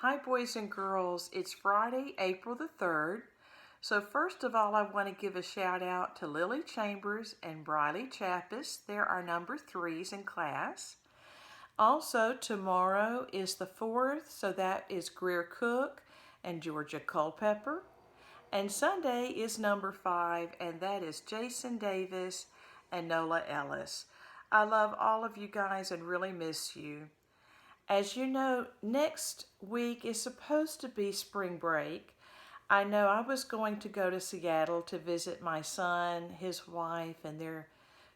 Hi boys and girls, it's Friday, April the 3rd. So first of all, I want to give a shout out to Lily Chambers and Briley Chappis. They're our number 3s in class. Also, tomorrow is the 4th, so that is Greer Cook and Georgia Culpepper. And Sunday is number 5, and that is Jason Davis and Nola Ellis. I love all of you guys and really miss you. As you know, next week is supposed to be spring break. I know I was going to go to Seattle to visit my son, his wife, and their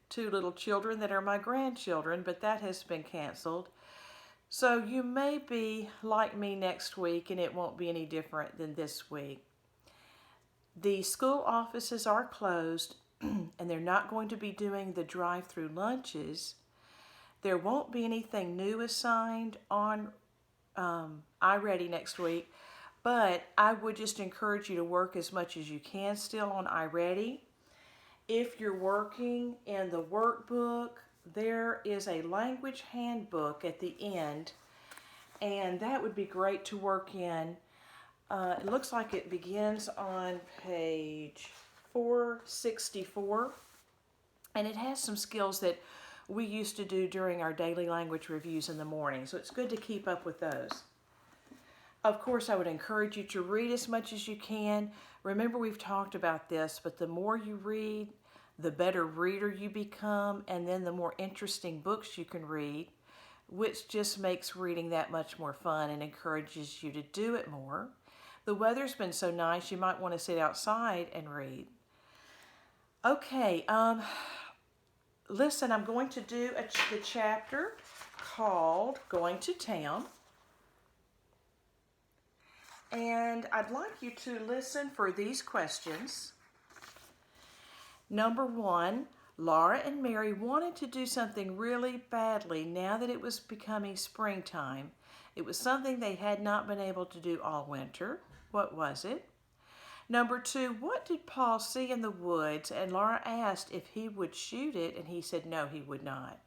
2 little children that are my grandchildren, but that has been canceled. So you may be like me next week and it won't be any different than this week. The school offices are closed and they're not going to be doing the drive-through lunches. There won't be anything new assigned on iReady next week, but I would just encourage you to work as much as you can still on iReady. If you're working in the workbook, there is a language handbook at the end, and that would be great to work in. It looks like it begins on page 464, and it has some skills that we used to do during our daily language reviews in the morning, so it's good to keep up with those. Of course, I would encourage you to read as much as you can. Remember, we've talked about this, but the more you read, the better reader you become, and then the more interesting books you can read, which just makes reading that much more fun and encourages you to do it more. The weather's been so nice, you might want to sit outside and read. Okay, listen, I'm going to do the chapter called Going to Town. And I'd like you to listen for these questions. Number 1, Laura and Mary wanted to do something really badly now that it was becoming springtime. It was something they had not been able to do all winter. What was it? Number 2, what did Paul see in the woods? And Laura asked if he would shoot it, and he said no, he would not.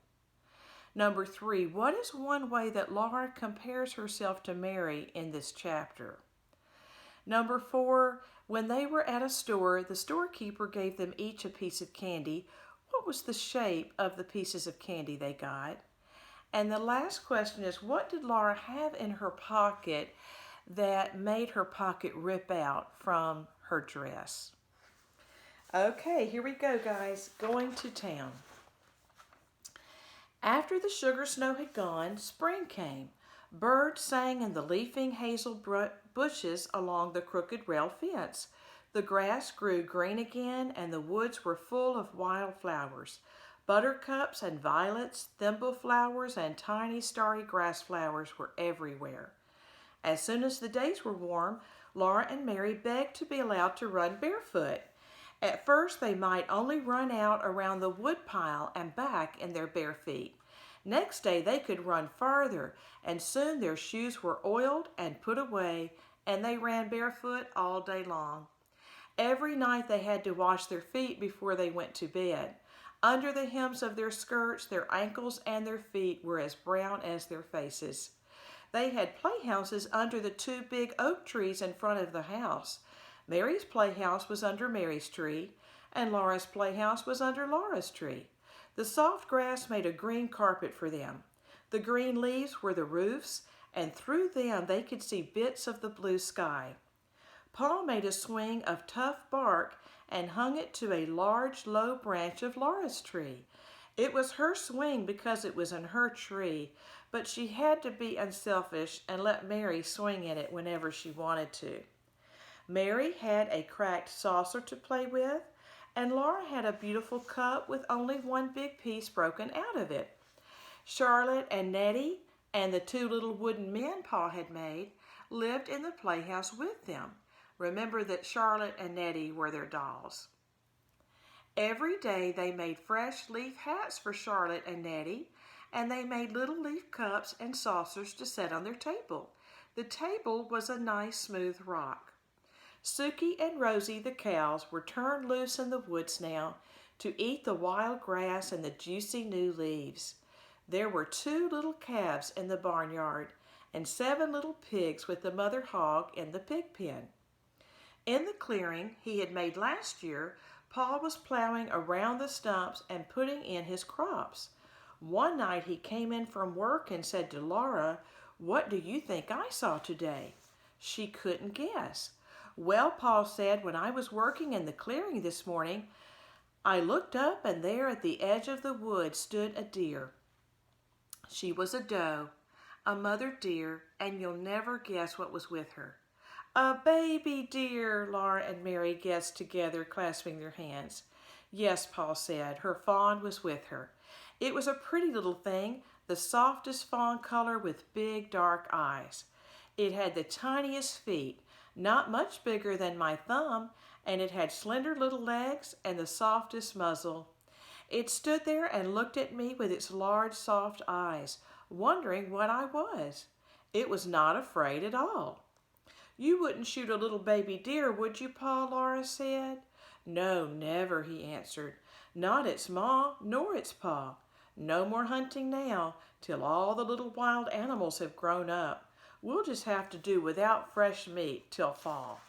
Number 3, what is one way that Laura compares herself to Mary in this chapter? Number 4, when they were at a store, the storekeeper gave them each a piece of candy. What was the shape of the pieces of candy they got? And the last question is, what did Laura have in her pocket that made her pocket rip out from her dress? Okay, here we go, guys. Going to town. After the sugar snow had gone, spring came. Birds sang in the leafing hazel bushes along the crooked rail fence. The grass grew green again, and the woods were full of wild flowers. Buttercups and violets, thimble flowers, and tiny starry grass flowers were everywhere. As soon as the days were warm, Laura and Mary begged to be allowed to run barefoot. At first, they might only run out around the woodpile and back in their bare feet. Next day, they could run farther, and soon their shoes were oiled and put away, and they ran barefoot all day long. Every night they had to wash their feet before they went to bed. Under the hems of their skirts, their ankles and their feet were as brown as their faces. They had playhouses under the 2 big oak trees in front of the house. Mary's playhouse was under Mary's tree, and Laura's playhouse was under Laura's tree. The soft grass made a green carpet for them. The green leaves were the roofs, and through them they could see bits of the blue sky. Paul made a swing of tough bark and hung it to a large, low branch of Laura's tree. It was her swing because it was in her tree, but she had to be unselfish and let Mary swing in it whenever she wanted to. Mary had a cracked saucer to play with, and Laura had a beautiful cup with only one big piece broken out of it. Charlotte and Nettie and the 2 little wooden men Paul had made lived in the playhouse with them. Remember that Charlotte and Nettie were their dolls. Every day they made fresh leaf hats for Charlotte and Nettie, and they made little leaf cups and saucers to set on their table. The table was a nice smooth rock. Suki and Rosie the cows were turned loose in the woods now to eat the wild grass and the juicy new leaves. There were 2 little calves in the barnyard, and 7 little pigs with the mother hog in the pig pen. In the clearing he had made last year, Paul was plowing around the stumps and putting in his crops. One night he came in from work and said to Laura, "What do you think I saw today?" She couldn't guess. "Well," Paul said, "when I was working in the clearing this morning, I looked up and there at the edge of the wood stood a deer. She was a doe, a mother deer, and you'll never guess what was with her." "A baby deer," Laura and Mary guessed together, clasping their hands. "Yes," Paul said, "her fawn was with her. It was a pretty little thing, the softest fawn color with big dark eyes. It had the tiniest feet, not much bigger than my thumb, and it had slender little legs and the softest muzzle. It stood there and looked at me with its large soft eyes, wondering what I was. It was not afraid at all." "You wouldn't shoot a little baby deer, would you, Paul?" Laura said. "No, never," he answered. "Not its ma, nor its pa. No more hunting now, till all the little wild animals have grown up. We'll just have to do without fresh meat till fall."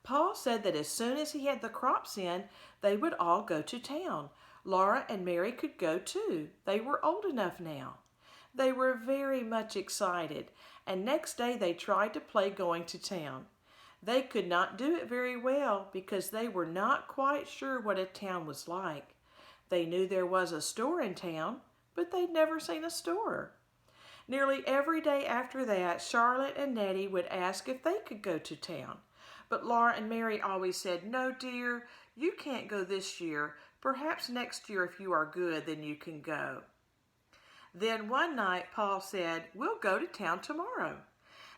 Paul said that as soon as he had the crops in, they would all go to town. Laura and Mary could go too. They were old enough now. They were very much excited, and next day they tried to play going to town. They could not do it very well because they were not quite sure what a town was like. They knew there was a store in town, but they'd never seen a store. Nearly every day after that, Charlotte and Nettie would ask if they could go to town. But Laura and Mary always said, "No, dear, you can't go this year. Perhaps next year if you are good, then you can go." Then one night Paul said, "We'll go to town tomorrow."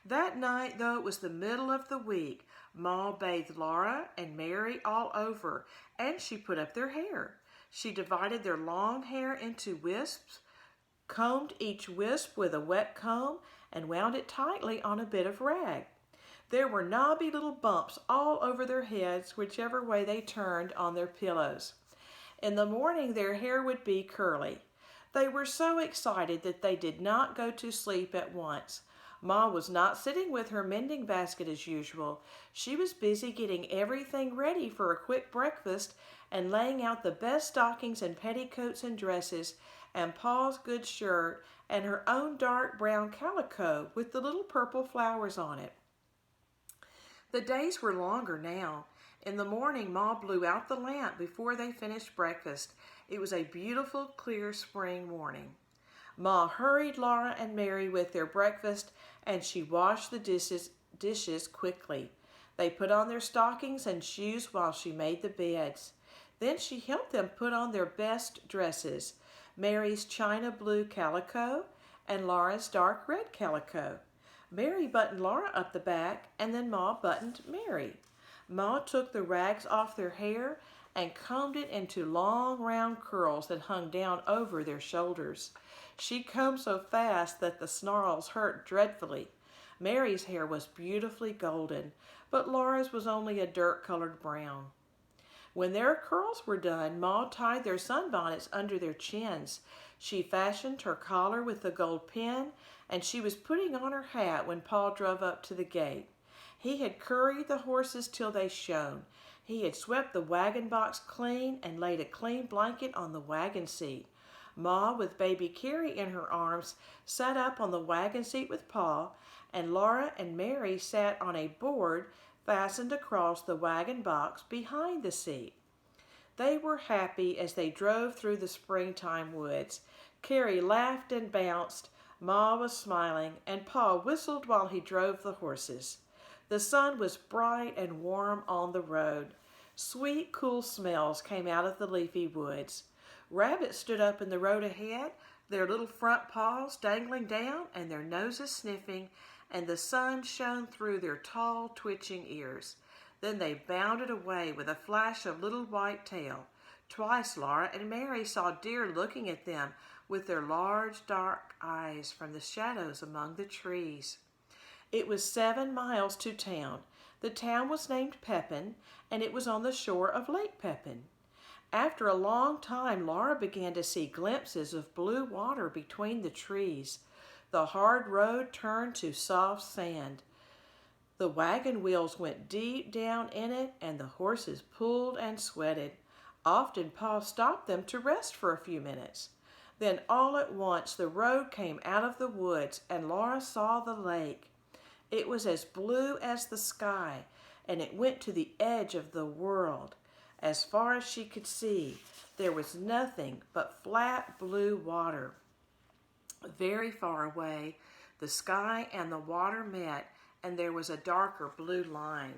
That night, though it was the middle of the week, Ma bathed Laura and Mary all over, and she put up their hair. She divided their long hair into wisps, combed each wisp with a wet comb, and wound it tightly on a bit of rag. There were knobby little bumps all over their heads, whichever way they turned on their pillows. In the morning their hair would be curly. They were so excited that they did not go to sleep at once. Ma was not sitting with her mending basket as usual. She was busy getting everything ready for a quick breakfast and laying out the best stockings and petticoats and dresses and Paul's good shirt and her own dark brown calico with the little purple flowers on it. The days were longer now. In the morning, Ma blew out the lamp before they finished breakfast. It was a beautiful, clear spring morning. Ma hurried Laura and Mary with their breakfast, and she washed the dishes quickly. They put on their stockings and shoes while she made the beds. Then she helped them put on their best dresses, Mary's china blue calico and Laura's dark red calico. Mary buttoned Laura up the back, and then Ma buttoned Mary. Ma took the rags off their hair and combed it into long round curls that hung down over their shoulders. She combed so fast that the snarls hurt dreadfully. Mary's hair was beautifully golden, but Laura's was only a dirt-colored brown. When their curls were done, Ma tied their sunbonnets under their chins. She fashioned her collar with the gold pin, and she was putting on her hat when Paul drove up to the gate. He had curried the horses till they shone. He had swept the wagon box clean and laid a clean blanket on the wagon seat. Ma, with baby Carrie in her arms, sat up on the wagon seat with Paul, and Laura and Mary sat on a board fastened across the wagon box behind the seat. They were happy as they drove through the springtime woods. Carrie laughed and bounced, Ma was smiling, and Pa whistled while he drove the horses. The sun was bright and warm on the road. Sweet, cool smells came out of the leafy woods. Rabbits stood up in the road ahead, their little front paws dangling down and their noses sniffing, and the sun shone through their tall, twitching ears. Then they bounded away with a flash of little white tail. Twice Laura and Mary saw deer looking at them with their large, dark eyes from the shadows among the trees. It was 7 miles to town. The town was named Pepin, and it was on the shore of Lake Pepin. After a long time, Laura began to see glimpses of blue water between the trees. The hard road turned to soft sand. The wagon wheels went deep down in it, and the horses pulled and sweated. Often Pa stopped them to rest for a few minutes. Then all at once the road came out of the woods, and Laura saw the lake. It was as blue as the sky, and it went to the edge of the world. As far as she could see, there was nothing but flat blue water. Very far away, the sky and the water met, and there was a darker blue line.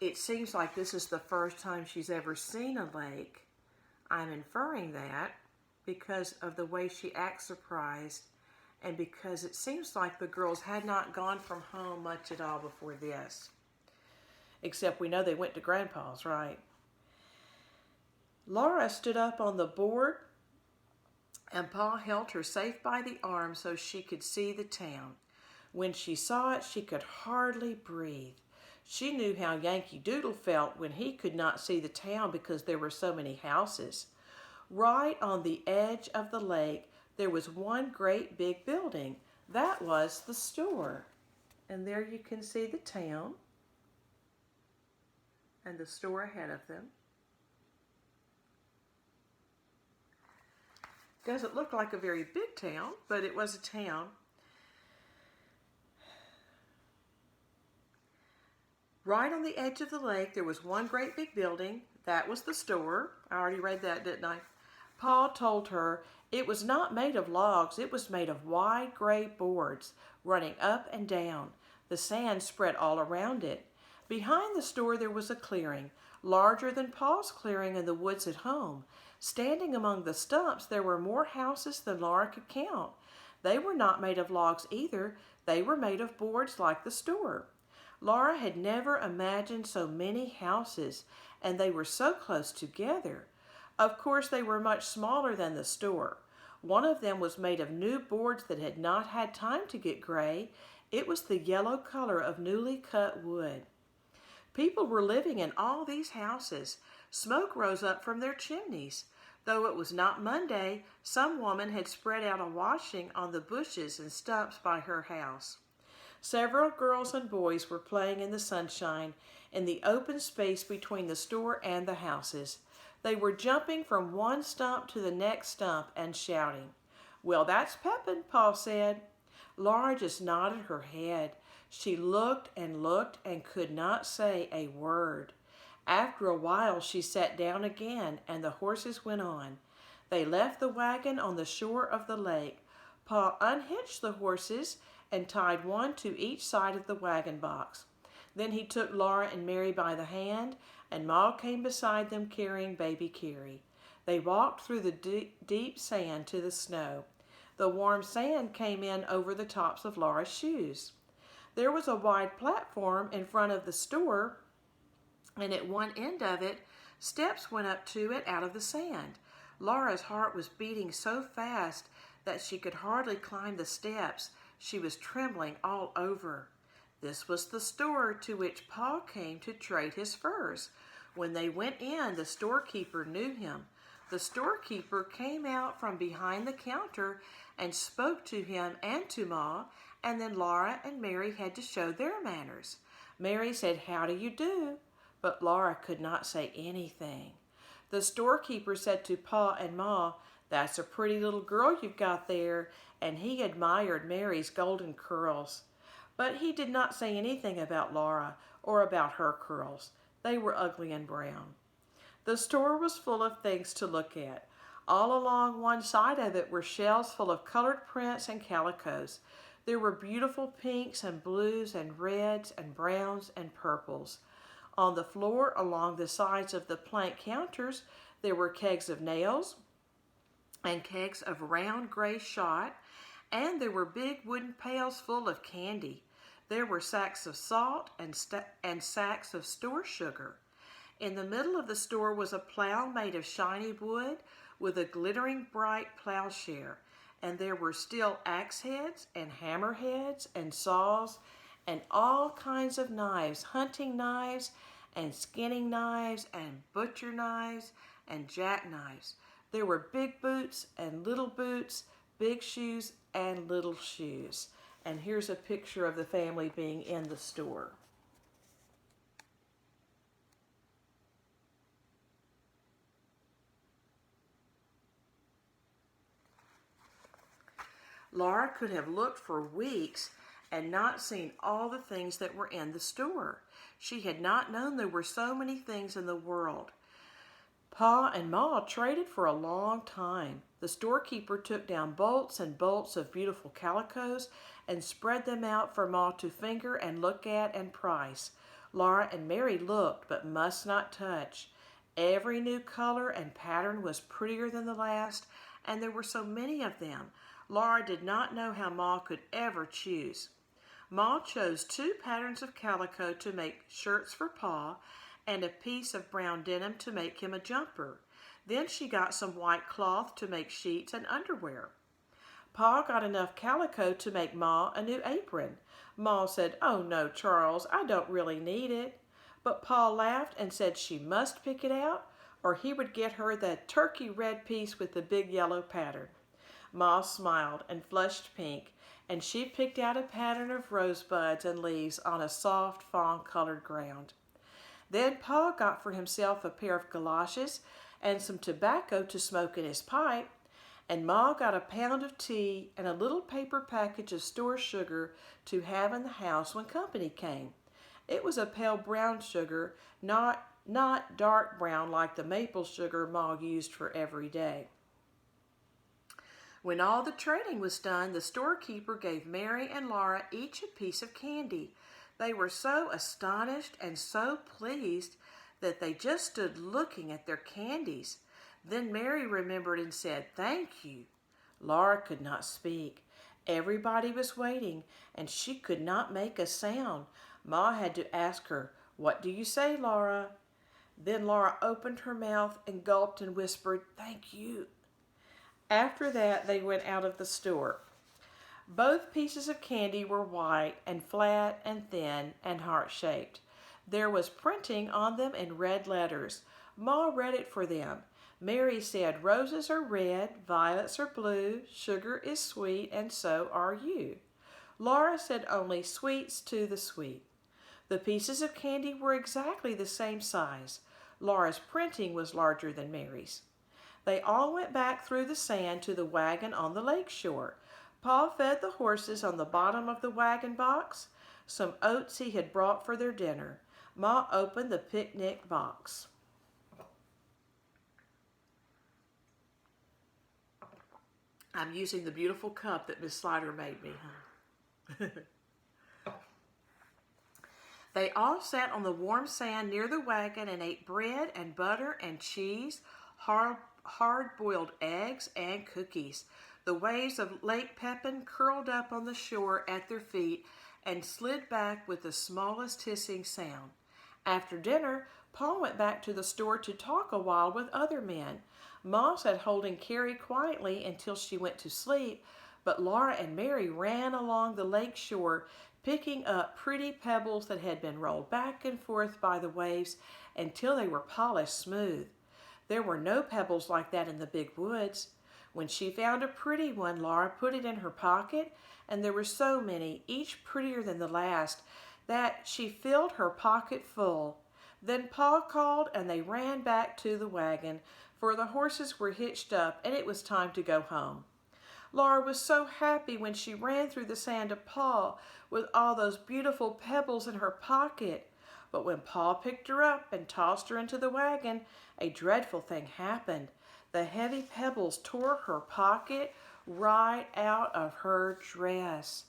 It seems like this is the first time she's ever seen a lake. I'm inferring that because of the way she acts surprised, and because it seems like the girls had not gone from home much at all before this. Except we know they went to Grandpa's, right? Laura stood up on the board, and Pa held her safe by the arm so she could see the town. When she saw it, she could hardly breathe. She knew how Yankee Doodle felt when he could not see the town because there were so many houses. Right on the edge of the lake, there was one great big building. That was the store. And there you can see the town and the store ahead of them. Doesn't look like a very big town, but it was a town. Right on the edge of the lake, there was one great big building. That was the store. I already read that, didn't I? Pa told her it was not made of logs. It was made of wide gray boards running up and down. The sand spread all around it. Behind the store there was a clearing, larger than Pa's clearing in the woods at home. Standing among the stumps, there were more houses than Laura could count. They were not made of logs either. They were made of boards like the store. Laura had never imagined so many houses, and they were so close together. Of course, they were much smaller than the store. One of them was made of new boards that had not had time to get gray. It was the yellow color of newly cut wood. People were living in all these houses. Smoke rose up from their chimneys. Though it was not Monday, some woman had spread out a washing on the bushes and stumps by her house. Several girls and boys were playing in the sunshine in the open space between the store and the houses. They were jumping from one stump to the next stump and shouting. "Well, that's Pepin," Pa said. Laura just nodded her head. She looked and could not say a word. After a while she sat down again, and the horses went on. They left the wagon on the shore of the lake. Pa unhitched the horses and tied one to each side of the wagon box. Then he took Laura and Mary by the hand, and Ma came beside them carrying baby Carrie. They walked through the deep sand to the snow. The warm sand came in over the tops of Laura's shoes. There was a wide platform in front of the store, and at one end of it, steps went up to it out of the sand. Laura's heart was beating so fast that she could hardly climb the steps. She was trembling all over. This was the store to which Pa came to trade his furs. When they went in, the storekeeper knew him. The storekeeper came out from behind the counter and spoke to him and to Ma, and then Laura and Mary had to show their manners. Mary said, "How do you do?" But Laura could not say anything. The storekeeper said to Pa and Ma, "That's a pretty little girl you've got there," and he admired Mary's golden curls. But he did not say anything about Laura or about her curls. They were ugly and brown. The store was full of things to look at. All along one side of it were shelves full of colored prints and calicos. There were beautiful pinks and blues and reds and browns and purples. On the floor along the sides of the plank counters, there were kegs of nails and kegs of round gray shot, and there were big wooden pails full of candy. There were sacks of salt and sacks of store sugar. In the middle of the store was a plow made of shiny wood with a glittering bright plowshare, and there were still axe heads and hammer heads and saws and all kinds of knives, hunting knives and skinning knives and butcher knives and jackknives. There were big boots and little boots, big shoes and little shoes. And here's a picture of the family being in the store. Laura could have looked for weeks and not seen all the things that were in the store. She had not known there were so many things in the world. Pa and Ma traded for a long time. The storekeeper took down bolts and bolts of beautiful calicos and spread them out for Ma to finger and look at and price. Laura and Mary looked but must not touch. Every new color and pattern was prettier than the last, and there were so many of them. Laura did not know how Ma could ever choose. Ma chose 2 patterns of calico to make shirts for Pa and a piece of brown denim to make him a jumper. Then she got some white cloth to make sheets and underwear. Pa got enough calico to make Ma a new apron. Ma said, "Oh no, Charles, I don't really need it." But Pa laughed and said she must pick it out or he would get her that turkey red piece with the big yellow pattern. Ma smiled and flushed pink, and she picked out a pattern of rosebuds and leaves on a soft fawn-colored ground. Then Pa got for himself a pair of galoshes and some tobacco to smoke in his pipe, and Ma got a pound of tea and a little paper package of store sugar to have in the house when company came. It was a pale brown sugar, not dark brown like the maple sugar Ma used for every day. When all the trading was done, the storekeeper gave Mary and Laura each a piece of candy. They were so astonished and so pleased that they just stood looking at their candies. Then Mary remembered and said, "Thank you." Laura could not speak. Everybody was waiting, and she could not make a sound. Ma had to ask her, "What do you say, Laura?" Then Laura opened her mouth and gulped and whispered, "Thank you." After that, they went out of the store. Both pieces of candy were white and flat and thin and heart-shaped. There was printing on them in red letters. Ma read it for them. Mary said, "Roses are red, violets are blue, sugar is sweet, and so are you." Laura said only "sweets to the sweet." The pieces of candy were exactly the same size. Laura's printing was larger than Mary's. They all went back through the sand to the wagon on the lake shore. Pa fed the horses on the bottom of the wagon box, some oats he had brought for their dinner. Ma opened the picnic box. I'm using the beautiful cup that Miss Slider made me, huh? They all sat on the warm sand near the wagon and ate bread and butter and cheese, hard-boiled eggs, and cookies. The waves of Lake Pepin curled up on the shore at their feet and slid back with the smallest hissing sound. After dinner, Pa went back to the store to talk a while with other men. Ma sat holding Carrie quietly until she went to sleep, but Laura and Mary ran along the lake shore, picking up pretty pebbles that had been rolled back and forth by the waves until they were polished smooth. There were no pebbles like that in the big woods. When she found a pretty one, Laura put it in her pocket, and there were so many, each prettier than the last, that she filled her pocket full. Then Pa called, and they ran back to the wagon, for the horses were hitched up, and it was time to go home. Laura was so happy when she ran through the sand to Pa with all those beautiful pebbles in her pocket. But when Pa picked her up and tossed her into the wagon, a dreadful thing happened. The heavy pebbles tore her pocket right out of her dress.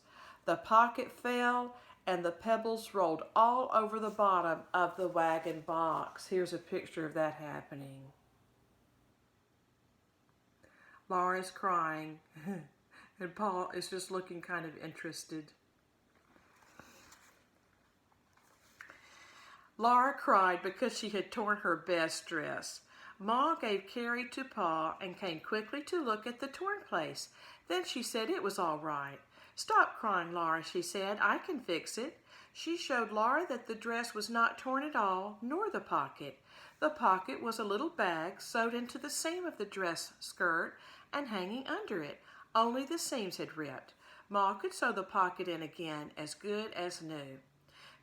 The pocket fell, and the pebbles rolled all over the bottom of the wagon box. Here's a picture of that happening. Laura's crying, and Pa is just looking kind of interested. Laura cried because she had torn her best dress. Ma gave Carrie to Pa and came quickly to look at the torn place. Then she said it was all right. "Stop crying, Laura," she said. "I can fix it." She showed Laura that the dress was not torn at all, nor the pocket. The pocket was a little bag sewed into the seam of the dress skirt and hanging under it. only the seams had ripped. Ma could sew the pocket in again as good as new.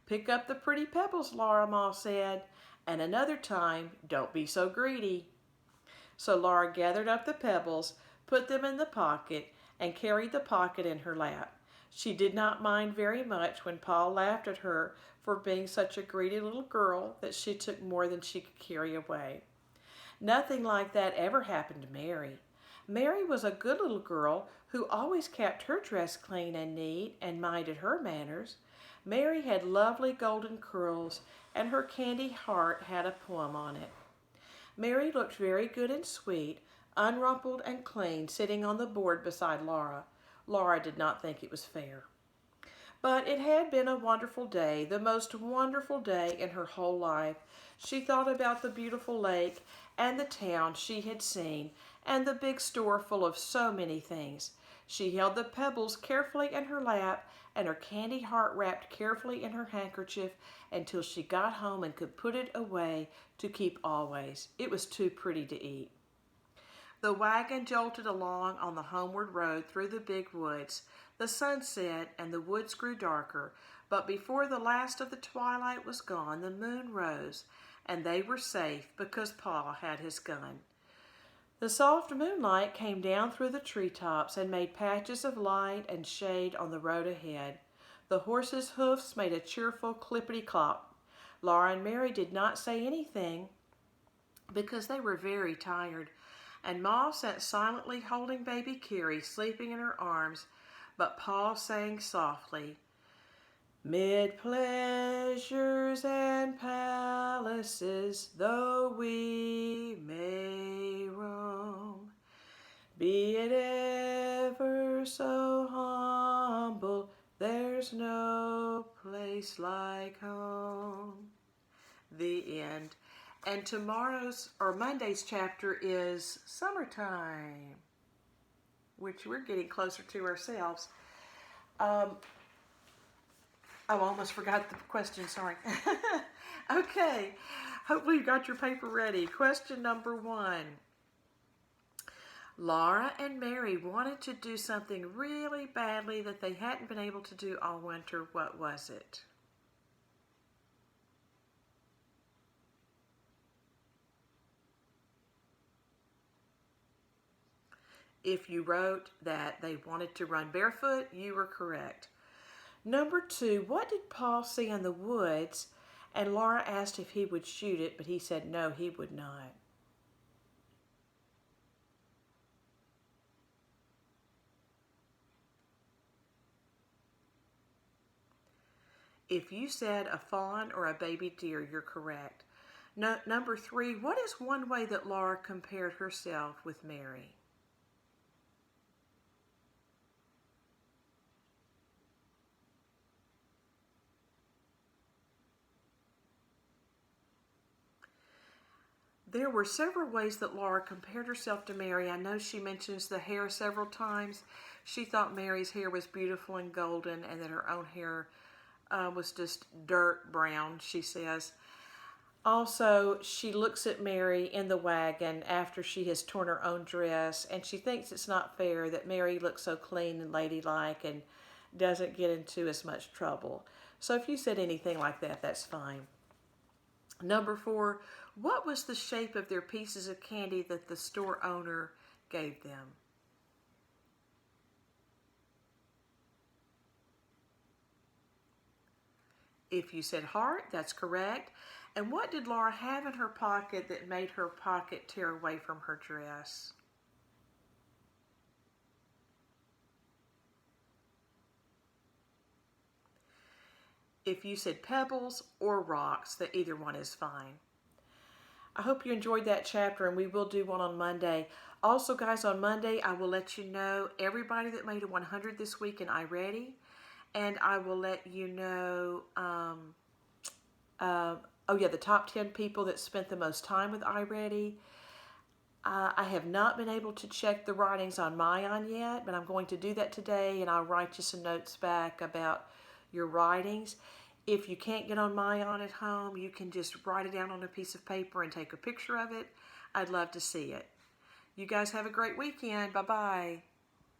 "Pick up the pretty pebbles, Laura," Ma said, "and another time, don't be so greedy." So Laura gathered up the pebbles, put them in the pocket, and carried the pocket in her lap. She did not mind very much when Pa laughed at her for being such a greedy little girl that she took more than she could carry away. Nothing like that ever happened to Mary. Mary was a good little girl who always kept her dress clean and neat and minded her manners. Mary had lovely golden curls, and her candy heart had a poem on it. Mary looked very good and sweet, unrumpled and clean, sitting on the board beside Laura. Laura did not think it was fair. But it had been a wonderful day, the most wonderful day in her whole life. She thought about the beautiful lake and the town she had seen and the big store full of so many things. She held the pebbles carefully in her lap and her candy heart wrapped carefully in her handkerchief until she got home and could put it away to keep always. It was too pretty to eat. The wagon jolted along on the homeward road through the big woods. The sun set and the woods grew darker, but before the last of the twilight was gone, the moon rose, and they were safe because Pa had his gun. The soft moonlight came down through the treetops and made patches of light and shade on the road ahead. The horses' hoofs made a cheerful clippity-clop. Laura and Mary did not say anything because they were very tired, and Ma sat silently holding baby Carrie sleeping in her arms, but Pa sang softly, "Mid pleasures and palaces, though we may roam, be it ever so humble, there's no place like home." The end. And tomorrow's or Monday's chapter is summertime, which we're getting closer to ourselves. I almost forgot the question, sorry. Okay, hopefully you got your paper ready. Question number 1. Laura and Mary wanted to do something really badly that they hadn't been able to do all winter. What was it? If you wrote that they wanted to run barefoot, you were correct. Number 2, what did Paul see in the woods? And Laura asked if he would shoot it, but he said no, he would not. If you said a fawn or a baby deer, you're correct. Number 3, what is one way that Laura compared herself with Mary? There were several ways that Laura compared herself to Mary. I know she mentions the hair several times. She thought Mary's hair was beautiful and golden and that her own hair was just dirt brown, she says. Also, she looks at Mary in the wagon after she has torn her own dress, and she thinks it's not fair that Mary looks so clean and ladylike and doesn't get into as much trouble. So if you said anything like that, that's fine. Number 4, what was the shape of their pieces of candy that the store owner gave them? If you said heart, that's correct. And what did Laura have in her pocket that made her pocket tear away from her dress? If you said pebbles or rocks, that either one is fine. I hope you enjoyed that chapter, and we will do one on Monday. Also, guys, on Monday, I will let you know everybody that made a 100 this week in iReady, and I will let you know, the top 10 people that spent the most time with iReady. I have not been able to check the writings on Mayan yet, but I'm going to do that today, and I'll write you some notes back about your writings. If you can't get on Mayan at home, you can just write it down on a piece of paper and take a picture of it. I'd love to see it. You guys have a great weekend. Bye-bye.